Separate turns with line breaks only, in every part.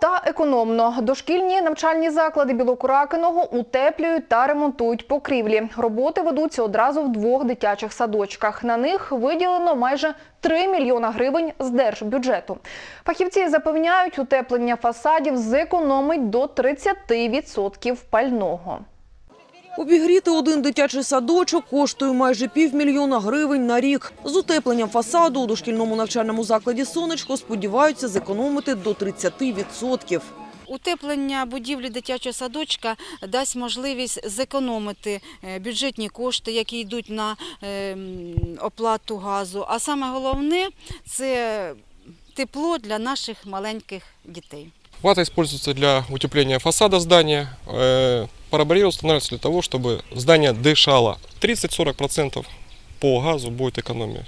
та економно. Дошкільні навчальні заклади Білокуракиного утеплюють та ремонтують покрівлі. Роботи ведуться одразу в 2 дитячих садочках. На них виділено майже 3 мільйона гривень з держбюджету. Фахівці запевняють, утеплення фасадів зекономить до 30% пального.
Обігріти один дитячий садочок коштує майже півмільйона гривень на рік. З утепленням фасаду у дошкільному навчальному закладі «Сонечко» сподіваються зекономити до 30%.
Утеплення будівлі дитячого садочка дасть можливість зекономити бюджетні кошти, які йдуть на оплату газу. А саме головне – це тепло для наших маленьких дітей.
Вата используется для утепления фасада здания. Парабарьер устанавливается для того, чтобы здание дышало. 30-40% по газу будет экономия.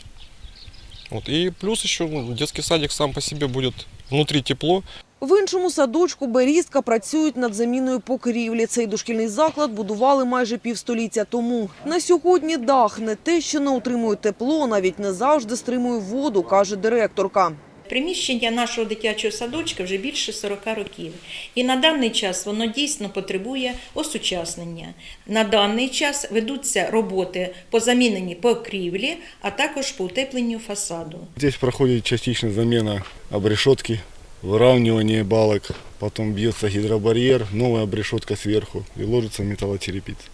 И плюс еще детский садик сам по себе будет внутри тепло.
В іншому садочку «Берізка» працюють над заміною покрівлі. Цей дошкільний заклад будували майже півстоліття тому. На сьогодні дах не те, що не утримує тепло, навіть не завжди стримує воду, каже директорка.
Приміщення нашого дитячого садочка вже більше 40 років. І на даний час воно дійсно потребує осучаснення. На даний час ведуться роботи по заміні покрівлі, а також по утепленню фасаду.
Тут проходить частична заміна обрешетки, вирівнювання балок, потім б'ється гідробар'єр, нова обрешетка зверху і ложиться металочерепиць.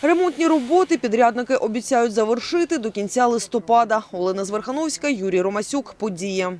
Ремонтні роботи підрядники обіцяють завершити до кінця листопада. Олена Зверхановська, Юрій Ромасюк. Подія.